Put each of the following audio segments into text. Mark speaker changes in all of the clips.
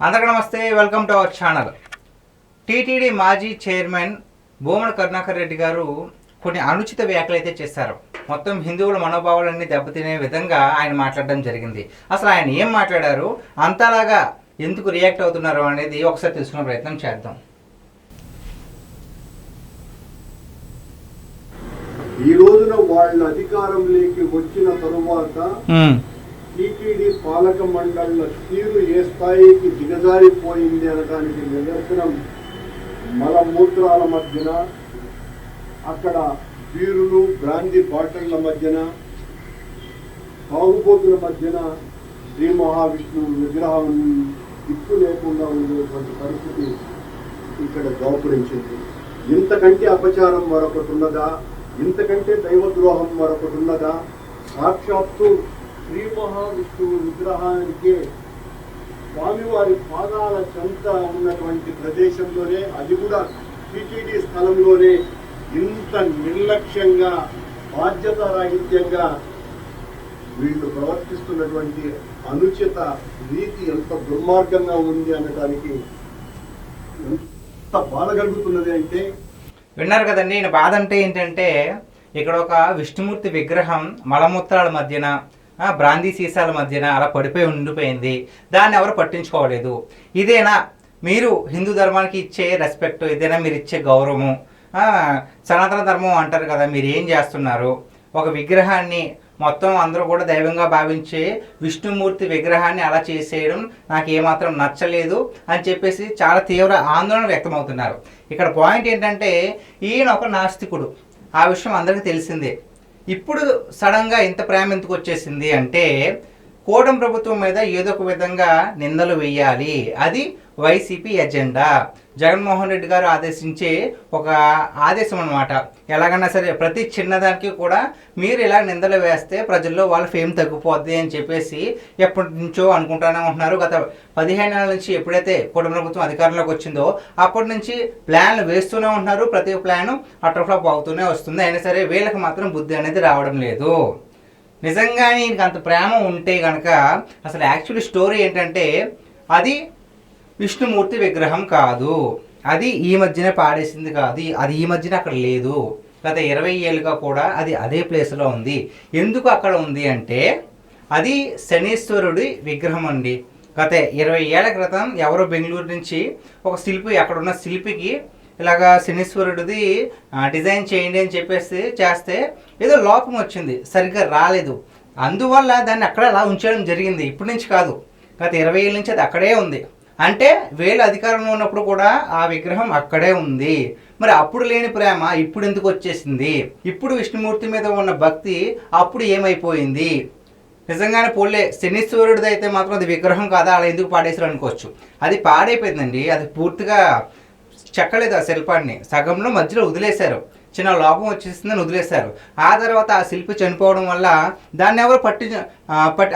Speaker 1: అందరికీ నమస్తే, welcome to our channel. TTD మాజీ చైర్మన్ భూమన కరుణాకర్ రెడ్డి గారు కొన్ని అనుచిత వ్యాఖ్యలు అయితే చేశారు. మొత్తం హిందువుల మనోభావాలన్నీ దెబ్బతినే విధంగా ఆయన మాట్లాడడం జరిగింది. అసలు ఆయన ఏం మాట్లాడారు, అంతలాగా ఎందుకు రియాక్ట్ అవుతున్నారు అనేది ఒకసారి తెలుసుకునే ప్రయత్నం చేద్దాం.
Speaker 2: ఈ రోజున వాళ్ళ అధికారంలోకి వచ్చిన తరువాత టీటీడీ పాలక మండళ్ల తీరు ఏ స్థాయికి దిగజారిపోయింది అనడానికి నిదర్శనం మలమూత్రాల మధ్యన, అక్కడ బీరులు బ్రాందీ బాటిళ్ల మధ్యన, తాగుబోతుల మధ్యన శ్రీ మహావిష్ణువు విగ్రహం దిక్కు లేకుండా ఉండేటువంటి పరిస్థితి ఇక్కడ దాపురించింది. ఇంతకంటే అపచారం మరొకటి ఉన్నదా? ఇంతకంటే దైవద్రోహం మరొకటి ఉన్నదా? సాక్షాత్తు శ్రీ మహావిష్ణువు విగ్రహానికి స్వామివారి పాదాల చెంత ఉన్నటువంటి ప్రదేశంలోనే, అది కూడా టీటీడీ స్థలంలోనే ఇంత నిర్లక్ష్యంగా బాధ్యతారాహిత్యంగా వీళ్ళు ప్రవర్తిస్తున్నటువంటి అనుచిత రీతి ఎంత దుర్మార్గంగా ఉంది అనడానికి ఎంత బాధ కలుగుతున్నది అంటే.
Speaker 1: విన్నారు కదండి. ఈయన బాధ అంటే ఏంటంటే, ఇక్కడ ఒక విష్ణుమూర్తి విగ్రహం మలమూత్రాల మధ్యన, బ్రాందీ సీసాల మధ్యన అలా పడిపోయి ఉండిపోయింది. దాన్ని ఎవరు పట్టించుకోలేదు. ఇదేనా మీరు హిందూ ధర్మానికి ఇచ్చే రెస్పెక్ట్? ఇదేనా మీరు ఇచ్చే గౌరవము? సనాతన ధర్మం అంటారు కదా, మీరు ఏం చేస్తున్నారు? ఒక విగ్రహాన్ని మొత్తం అందరూ కూడా దైవంగా భావించే విష్ణుమూర్తి విగ్రహాన్ని అలా చేసేయడం నాకు ఏమాత్రం నచ్చలేదు అని చెప్పేసి చాలా తీవ్ర ఆందోళన వ్యక్తమవుతున్నారు. ఇక్కడ పాయింట్ ఏంటంటే, ఈయన ఒక నాస్తికుడు, ఆ విషయం అందరికీ తెలిసిందే. ఇప్పుడు సడన్గా ఇంత ప్రేమ ఎందుకు వచ్చేసింది అంటే, కూటమి ప్రభుత్వం మీద ఏదో ఒక విధంగా నిందలు వేయాలి, అది వైసీపీ ఎజెండా. జగన్మోహన్ రెడ్డి గారు ఆదేశించే ఒక ఆదేశం అనమాట. ఎలాగన్నా సరే ప్రతి చిన్నదానికి కూడా మీరు ఇలా నిందలు వేస్తే ప్రజల్లో వాళ్ళ ఫేమ్ తగ్గిపోద్ది అని చెప్పేసి ఎప్పటి నుంచో అనుకుంటానే ఉంటున్నారు. గత 15 నెలల నుంచి ఎప్పుడైతే కూటమి ప్రభుత్వం అధికారంలోకి వచ్చిందో అప్పటి నుంచి ప్లాన్లు వేస్తూనే ఉంటున్నారు. ప్రతి ప్లాను అటర్ఫ్లాప్ అవుతూనే వస్తుంది. అయినా సరే వీళ్ళకి మాత్రం బుద్ధి అనేది రావడం లేదు. నిజంగానే ఇంక అంత ప్రేమ ఉంటే కనుక అసలు యాక్చువల్లీ స్టోరీ ఏంటంటే, అది విష్ణుమూర్తి విగ్రహం కాదు, అది ఈ మధ్యనే పాడేసింది కాదు, అది ఈ మధ్యన అక్కడ లేదు. గత 20 ఏళ్ళుగా కూడా అది అదే ప్లేస్లో ఉంది. ఎందుకు అక్కడ ఉంది అంటే, అది శనీశ్వరుడి విగ్రహం అండి. గత 20 ఏళ్ల క్రితం ఎవరో బెంగళూరు నుంచి ఒక శిల్పి, అక్కడ ఉన్న శిల్పికి ఇలాగా శనీశ్వరుడిది డిజైన్ చేయండి అని చెప్పేసి చేస్తే ఏదో లోపం వచ్చింది, సరిగ్గా రాలేదు. అందువల్ల దాన్ని అక్కడ అలా ఉంచడం జరిగింది. ఇప్పటి నుంచి కాదు, గత 20 ఏళ్ళ నుంచి అది అక్కడే ఉంది. అంటే వీళ్ళ అధికారంలో ఉన్నప్పుడు కూడా ఆ విగ్రహం అక్కడే ఉంది. మరి అప్పుడు లేని ప్రేమ ఇప్పుడు ఎందుకు వచ్చేసింది? ఇప్పుడు విష్ణుమూర్తి మీద ఉన్న భక్తి అప్పుడు ఏమైపోయింది? నిజంగానే పోలే శనీశ్వరుడిది అయితే మాత్రం అది విగ్రహం కాదా, అలా ఎందుకు పాడేసారు అనుకోవచ్చు. అది పాడైపోయిందండి. అది పూర్తిగా చెక్కలేదు. ఆ శిల్పాన్ని సగంలో మధ్యలో వదిలేశారు. చిన్న లోపం వచ్చేసిందని వదిలేశారు. ఆ తర్వాత ఆ శిల్పి చనిపోవడం వల్ల దాన్ని ఎవరు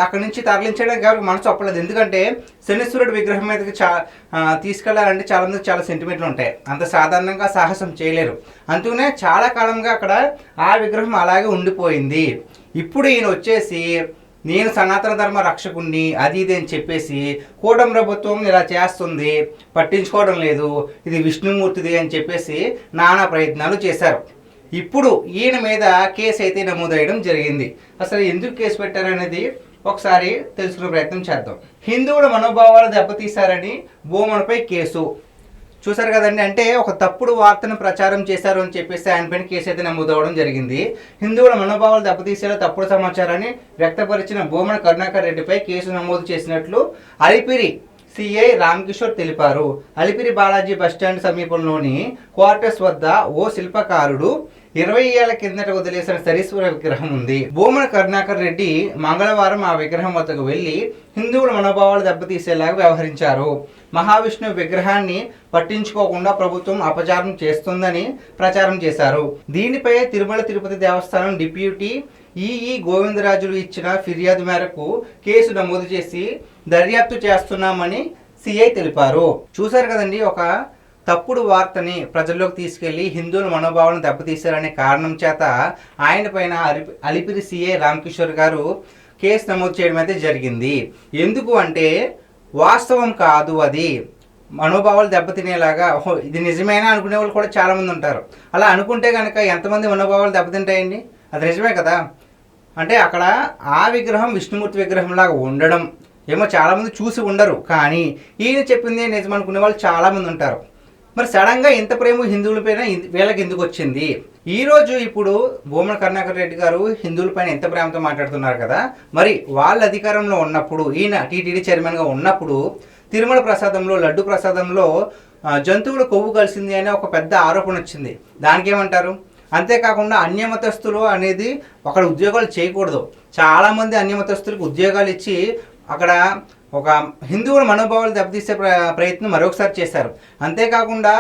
Speaker 1: అక్కడి నుంచి తరలించడానికి ఎవరికి మనసు ఒప్పలేదు. ఎందుకంటే శనీశ్వరుడు విగ్రహం మీదకి తీసుకెళ్లాలంటే చాలా మందికి చాలా సెంటిమెంట్లు ఉంటాయి. అంత సాధారణంగా సాహసం చేయలేరు. అందుకనే చాలా కాలంగా అక్కడ ఆ విగ్రహం అలాగే ఉండిపోయింది. ఇప్పుడు ఈయన వచ్చేసి నేను సనాతన ధర్మ రక్షకుణ్ణి అది ఇది అని చెప్పేసి కూటమి ప్రభుత్వం ఇలా చేస్తుంది, పట్టించుకోవడం లేదు, ఇది విష్ణుమూర్తిది అని చెప్పేసి నానా ప్రయత్నాలు చేశారు. ఇప్పుడు ఈయన మీద కేసు అయితే నమోదయ్యడం జరిగింది. అసలు ఎందుకు కేసు పెట్టారనేది ఒకసారి తెలుసుకునే ప్రయత్నం చేద్దాం. హిందువుల మనోభావాలు దెబ్బతీశారని భూమనపై కేసు. చూసారు కదండి. అంటే ఒక తప్పుడు వార్తను ప్రచారం చేశారు అని చెప్పేసి ఆయన పైన కేసు అయితే నమోదవడం జరిగింది. హిందువుల మనోభావాలు దెబ్బతీసేలా తప్పుడు సమాచారాన్ని వ్యక్తపరిచిన భూమన కరుణాకర్ రెడ్డిపై కేసు నమోదు చేసినట్లు అలిపిరి సిఐ రామకిషోర్ తెలిపారు. అలిపిరి బాలాజీ బస్టాండ్ సమీపంలోని క్వార్టర్స్ వద్ద ఓ శిల్పకారుడు 20 ఏళ్ల కిందట వదిలేసిన శనీశ్వర విగ్రహం ఉంది. భూమన కరుణాకర్ రెడ్డి మంగళవారం ఆ విగ్రహం వద్దకు వెళ్లి హిందువుల మనోభావాలు దెబ్బతీసేలాగా వ్యవహరించారు. మహావిష్ణువు విగ్రహాన్ని పట్టించుకోకుండా ప్రభుత్వం అపచారం చేస్తుందని ప్రచారం చేశారు. దీనిపై తిరుమల తిరుపతి దేవస్థానం డిప్యూటీ ఈఈ గోవిందరాజులు ఇచ్చిన ఫిర్యాదు మేరకు కేసు నమోదు చేసి దర్యాప్తు చేస్తున్నామని సిఐ తెలిపారు. చూశారు కదండి, ఒక తప్పుడు వార్తని ప్రజల్లోకి తీసుకెళ్లి హిందువుల మనోభావాలను దెబ్బతీశారనే కారణం చేత ఆయన పైన అలిపిరి సిఐ రామకిషోర్ గారు కేసు నమోదు చేయడం అయితే జరిగింది. ఎందుకు అంటే వాస్తవం కాదు. అది మనోభావాలు దెబ్బతినేలాగా ఓహో ఇది నిజమేనా అనుకునే వాళ్ళు కూడా చాలామంది ఉంటారు. అలా అనుకుంటే కనుక ఎంతమంది మనోభావాలు దెబ్బతింటాయండి? అది నిజమే కదా. అంటే అక్కడ ఆ విగ్రహం విష్ణుమూర్తి విగ్రహంలాగా ఉండడం ఏమో చాలామంది చూసి ఉండరు, కానీ ఈయన చెప్పింది నిజం అనుకునే వాళ్ళు చాలామంది ఉంటారు. మరి సడన్గా ఇంత ప్రేమ హిందువులపైన వీళ్ళకి ఎందుకు వచ్చింది? ఈరోజు ఇప్పుడు భూమన కరుణాకర్ రెడ్డి గారు హిందువులపైన ఎంత ప్రేమతో మాట్లాడుతున్నారు కదా, మరి వాళ్ళ అధికారంలో ఉన్నప్పుడు ఈయన టీటీడీ చైర్మన్గా ఉన్నప్పుడు తిరుమల ప్రసాదంలో లడ్డు ప్రసాదంలో జంతువుల కొవ్వు కలిసింది అనే ఒక పెద్ద ఆరోపణ వచ్చింది. దానికి ఏమంటారు? అంతేకాకుండా అన్యమతస్థులు అనేది అక్కడ ఉద్యోగాలు చేయకూడదు. చాలామంది అన్యమతస్థులకు ఉద్యోగాలు ఇచ్చి అక్కడ ఒక హిందువుల మనోభావాలు దెబ్బతీసే ప్రయత్నం మరొకసారి చేశారు. అంతేకాకుండా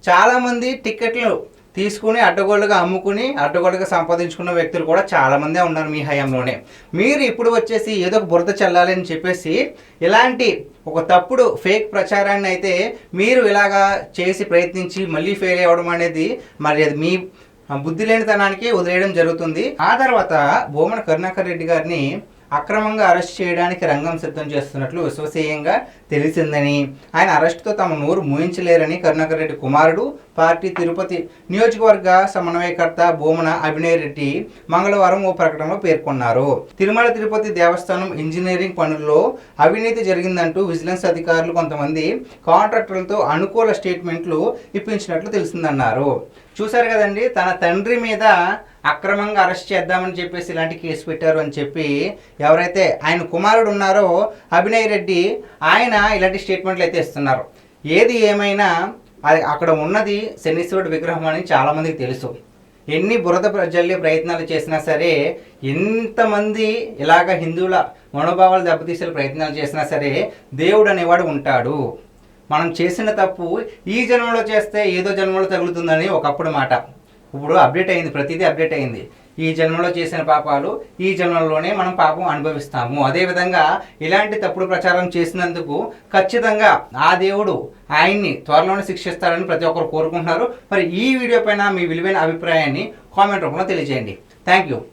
Speaker 1: చాలామంది టిక్కెట్లు తీసుకుని అడ్డగోలుగా అమ్ముకుని అడ్డగోలుగా సంపాదించుకున్న వ్యక్తులు కూడా చాలామందే ఉన్నారు మీ హయాంలోనే. మీరు ఇప్పుడు వచ్చేసి ఏదో ఒక బురద చల్లాలి అని చెప్పేసి ఇలాంటి ఒక తప్పుడు ఫేక్ ప్రచారాన్ని అయితే మీరు ఇలాగా చేసి ప్రయత్నించి మళ్ళీ ఫెయిల్ అవ్వడం అనేది మరి అది మీ బుద్ధి లేనితనానికి వదిలేయడం జరుగుతుంది. ఆ తర్వాత భూమన కరుణాకర్ రెడ్డి గారిని అక్రమంగా అరెస్ట్ చేయడానికి రంగం సిద్ధం చేస్తున్నట్లు విశ్వసనీయంగా తెలిసిందని, ఆయన అరెస్టుతో తమ నోరు మూయించలేరని కరుణాకర్ రెడ్డి కుమారుడు పార్టీ తిరుపతి నియోజకవర్గ సమన్వయకర్త భూమన అభినయ్ రెడ్డి మంగళవారం ఓ ప్రకటనలో పేర్కొన్నారు. తిరుమల తిరుపతి దేవస్థానం ఇంజనీరింగ్ పనుల్లో అవినీతి జరిగిందంటూ విజిలెన్స్ అధికారులు కొంతమంది కాంట్రాక్టర్లతో అనుకూల స్టేట్మెంట్లు ఇప్పించినట్లు తెలిసిందన్నారు. చూశారు కదండి, తన తండ్రి మీద అక్రమంగా అరెస్ట్ చేద్దామని చెప్పేసి ఇలాంటి కేసు పెట్టారు అని చెప్పి ఎవరైతే ఆయన కుమారుడు ఉన్నారో అభినయ్ రెడ్డి, ఆయన ఇలాంటి స్టేట్మెంట్లు అయితే ఇస్తున్నారు. ఏది ఏమైనా అది అక్కడ ఉన్నది శనీశ్వరుడు విగ్రహం అని చాలామందికి తెలుసు. ఎన్ని బురద జల్లే ప్రయత్నాలు చేసినా సరే, ఎంతమంది ఇలాగ హిందువుల మనోభావాలు దెబ్బతీసే ప్రయత్నాలు చేసినా సరే దేవుడు అనేవాడు ఉంటాడు. మనం చేసిన తప్పు ఈ జన్మలో చేస్తే ఏదో జన్మలో తగులుతుందని ఒకప్పుడు మాట. ఇప్పుడు అప్డేట్ అయింది, ప్రతిదీ అప్డేట్ అయింది. ఈ జన్మలో చేసిన పాపాలు ఈ జన్మలోనే మనం పాపం అనుభవిస్తాము. అదేవిధంగా ఇలాంటి తప్పుడు ప్రచారం చేసినందుకు ఖచ్చితంగా ఆ దేవుడు ఆయన్ని త్వరలోనే శిక్షిస్తారని ప్రతి ఒక్కరు కోరుకుంటున్నారు. మరి ఈ వీడియో పైన మీ విలువైన అభిప్రాయాన్ని కామెంట్ రూపంలో తెలియజేయండి. Thank you.